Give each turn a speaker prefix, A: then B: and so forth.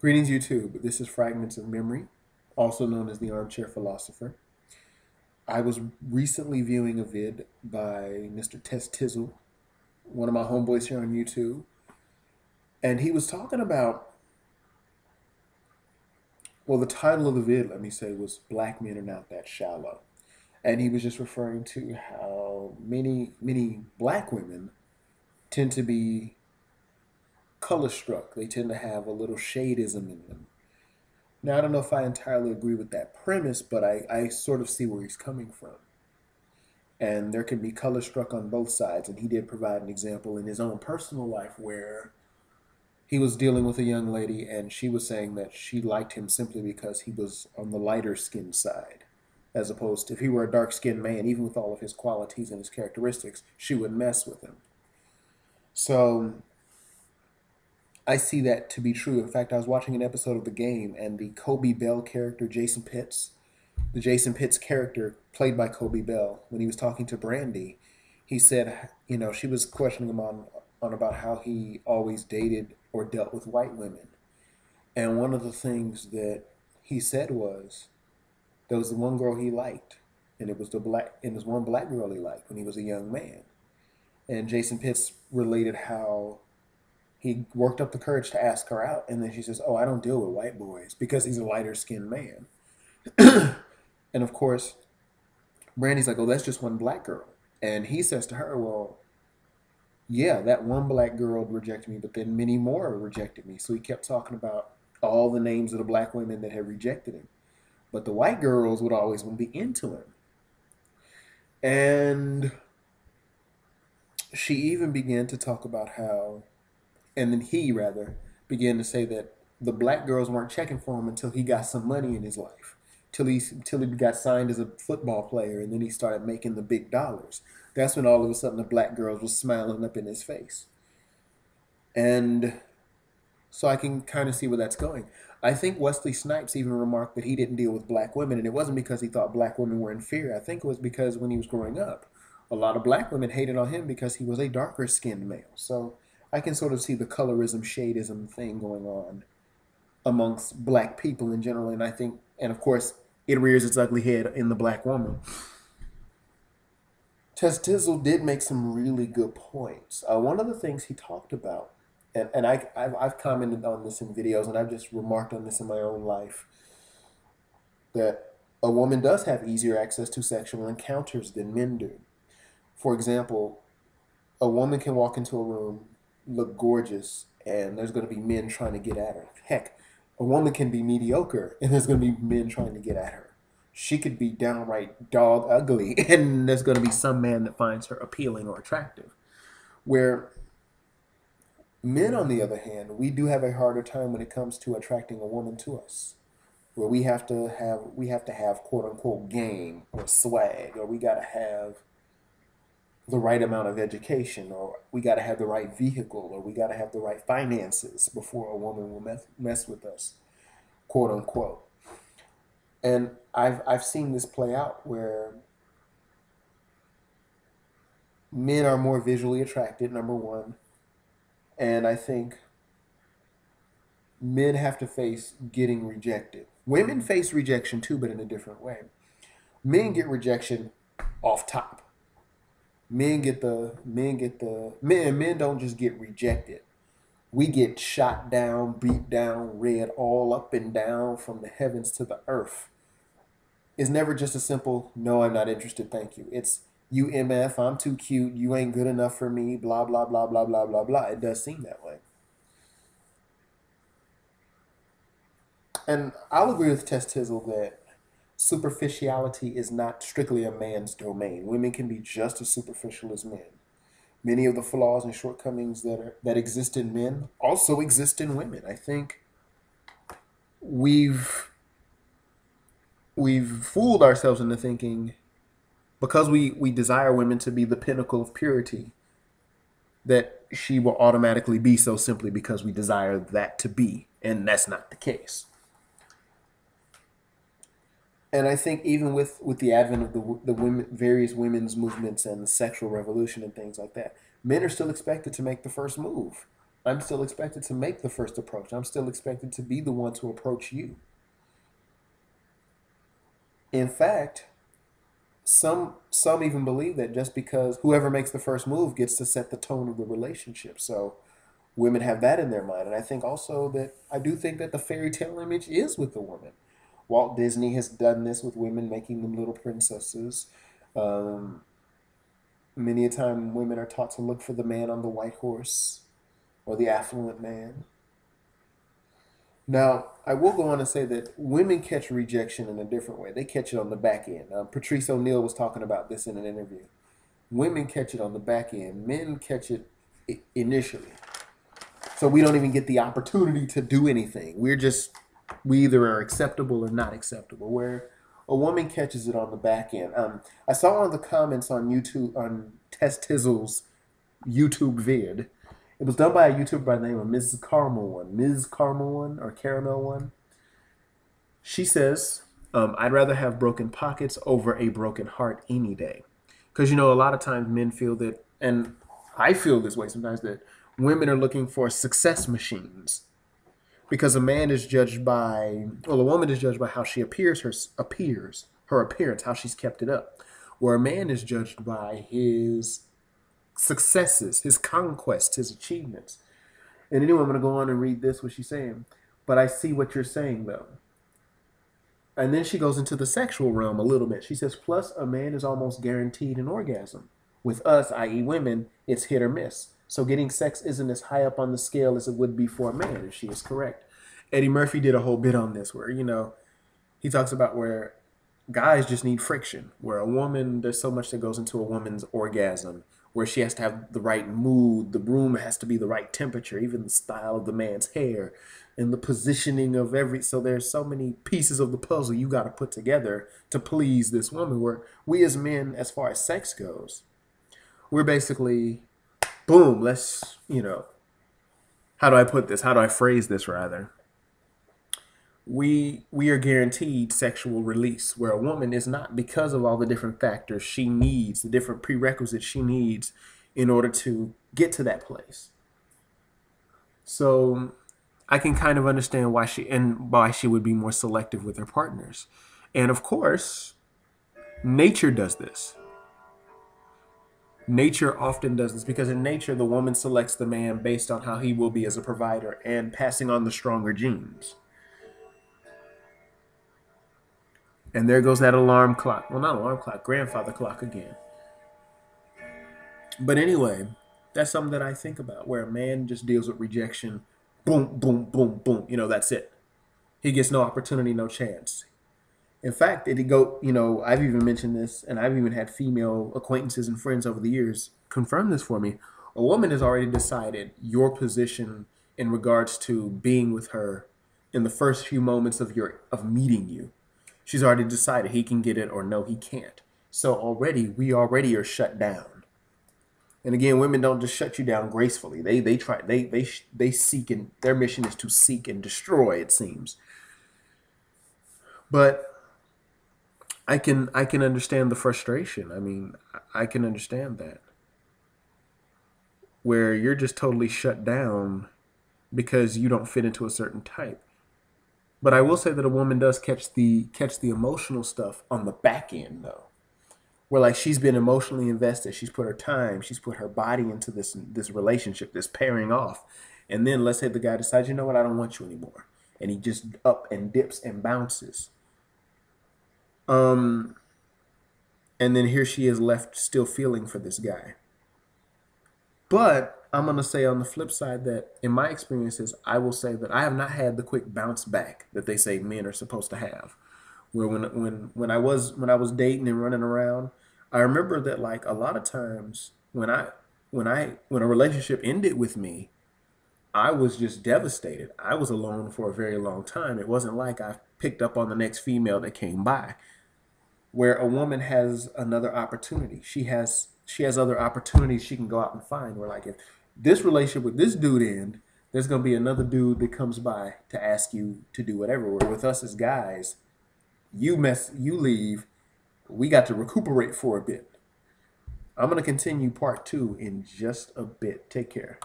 A: Greetings, YouTube. This is Fragments of Memory, also known as the Armchair Philosopher. I was recently viewing a vid by Mr. Testizel, one of my homeboys here on YouTube, and he was talking about, well, the title of the vid, let me say, was Black Men Are Not That Shallow. And he was just referring to how many black women tend to be color struck. They tend to have a little shadeism in them. Now, I don't know if I entirely agree with that premise, but I sort of see where he's coming from. And there can be color struck on both sides. And he did provide an example in his own personal life where he was dealing with a young lady and she was saying that she liked him simply because he was on the lighter skinned side. As opposed to if he were a dark skinned man, even with all of his qualities and his characteristics, she would mess with him. So I see that to be true. In fact, I was watching an episode of The Game, and the Kobe Bell character, Jason Pitts, the Jason Pitts character played by Kobe Bell, when he was talking to Brandy, he said, she was questioning him on about how he always dated or dealt with white women. And one of the things that he said was there was the one girl he liked, and it was one black girl he liked when he was a young man. And Jason Pitts related how he worked up the courage to ask her out, and then she says, "Oh, I don't deal with white boys," because he's a lighter skinned man. And of course, Brandy's like, "Oh, that's just one black girl." And he says to her, "Well, yeah, that one black girl rejected me, but then many more rejected me." So he kept talking about all the names of the black women that had rejected him. But the white girls would always be into him. And she even began to talk about how, and then he rather began to say that the black girls weren't checking for him until he got some money in his life, till he got signed as a football player, and then he started making the big dollars. That's when all of a sudden the black girls were smiling up in his face. And so I can kind of see where that's going. I think Wesley Snipes even remarked that he didn't deal with black women, and it wasn't because he thought black women were inferior. I think it was because when he was growing up, a lot of black women hated on him because he was a darker skinned male. So I can sort of see the colorism, shadeism thing going on amongst black people in general. And I think, and of course, it rears its ugly head in the black woman. Testizel did make some really good points. One of the things he talked about, and I've commented on this in videos, and I've just remarked on this in my own life, that a woman does have easier access to sexual encounters than men do. For example, a woman can walk into a room, look gorgeous, and there's going to be men trying to get at her. Heck, a woman can be mediocre, and there's going to be men trying to get at her. She could be downright dog ugly, and there's going to be some man that finds her appealing or attractive. Where men, on the other hand, we do have a harder time when it comes to attracting a woman to us. Where we have to have quote unquote game or swag, or we gotta have the right amount of education, or we got to have the right vehicle, or we got to have the right finances before a woman will mess with us, quote unquote. And I've seen this play out where men are more visually attracted, number one, and I think men have to face getting rejected. Women face rejection too, but in a different way. Men get rejection off top. Men don't just get rejected. We get shot down, beat down, read all up and down from the heavens to the earth. It's never just a simple "no, I'm not interested, thank you." It's "you MF, I'm too cute, you ain't good enough for me, blah blah blah blah blah blah blah." It does seem that way. And I'll agree with Testizel that superficiality is not strictly a man's domain. Women can be just as superficial as men. Many of the flaws and shortcomings that exist in men also exist in women. I think we've we've fooled ourselves into thinking because we desire women to be the pinnacle of purity that she will automatically be so simply because we desire that to be, and that's not the case. And I think even with the advent of the women, various women's movements and the sexual revolution and things like that, men are still expected to make the first move. I'm still expected to make the first approach. I'm still expected to be the one to approach you. In fact, some even believe that just because whoever makes the first move gets to set the tone of the relationship. So women have that in their mind. And I think also that I do think that the fairy tale image is with the woman. Walt Disney has done this with women, making them little princesses. Um, Many a time women are taught to look for the man on the white horse or the affluent man. Now, I will go on to say that women catch rejection in a different way. They catch it on the back end. Patrice O'Neill was talking about this in an interview. Women catch it on the back end. Men catch it initially. So we don't even get the opportunity to do anything. We either are acceptable or not acceptable. Where a woman catches it on the back end. I saw one of the comments on YouTube on Testizel's YouTube vid. It was done by a YouTuber by the name of Ms. Caramel One or Caramel One. She says, "I'd rather have broken pockets over a broken heart any day," because a lot of times men feel that, and I feel this way sometimes, that women are looking for success machines. Because a man is judged by, well, a woman is judged by how she appears, her appearance, how she's kept it up. Where a man is judged by his successes, his conquests, his achievements. And anyway, I'm going to go on and read this, what she's saying. But I see what you're saying, though. And then she goes into the sexual realm a little bit. She says, plus a man is almost guaranteed an orgasm. With us, i.e. women, it's hit or miss. So getting sex isn't as high up on the scale as it would be for a man, if she is correct. Eddie Murphy did a whole bit on this where, he talks about where guys just need friction, where a woman, there's so much that goes into a woman's orgasm, where she has to have the right mood, the room has to be the right temperature, even the style of the man's hair and the positioning of so there's so many pieces of the puzzle you got to put together to please this woman, where we as men, as far as sex goes, we're basically, boom, let's, how do I put this? How do I phrase this rather? We are guaranteed sexual release, where a woman is not, because of all the different factors she needs, the different prerequisites she needs in order to get to that place. So I can kind of understand why she would be more selective with her partners. And of course, nature does this. Nature often does this because in nature, the woman selects the man based on how he will be as a provider and passing on the stronger genes. And there goes that alarm clock. Well, not alarm clock, grandfather clock again. But anyway, that's something that I think about, where a man just deals with rejection. Boom, boom, boom, boom. That's it. He gets no opportunity, no chance. In fact, I've even mentioned this, and I've even had female acquaintances and friends over the years confirm this for me. A woman has already decided your position in regards to being with her in the first few moments of meeting you. She's already decided he can get it or no, he can't. So we already are shut down. And again, women don't just shut you down gracefully. They seek, and their mission is to seek and destroy, it seems. But I can understand the frustration. I mean, I can understand that. Where you're just totally shut down because you don't fit into a certain type. But I will say that a woman does catch the emotional stuff on the back end, though. Where like she's been emotionally invested, she's put her time, she's put her body into this relationship, this pairing off, and then let's say the guy decides, you know what, I don't want you anymore, and he just up and dips and bounces. And then here she is left still feeling for this guy. But I'm going to say on the flip side that in my experiences, I will say that I have not had the quick bounce back that they say men are supposed to have. Where when I was dating and running around, I remember that like a lot of times when a relationship ended with me, I was just devastated. I was alone for a very long time. It wasn't like I picked up on the next female that came by. Where a woman has another opportunity. She has other opportunities she can go out and find. Where like if this relationship with this dude ends, there's gonna be another dude that comes by to ask you to do whatever. Where with us as guys, you leave, we got to recuperate for a bit. I'm gonna continue part 2 in just a bit. Take care.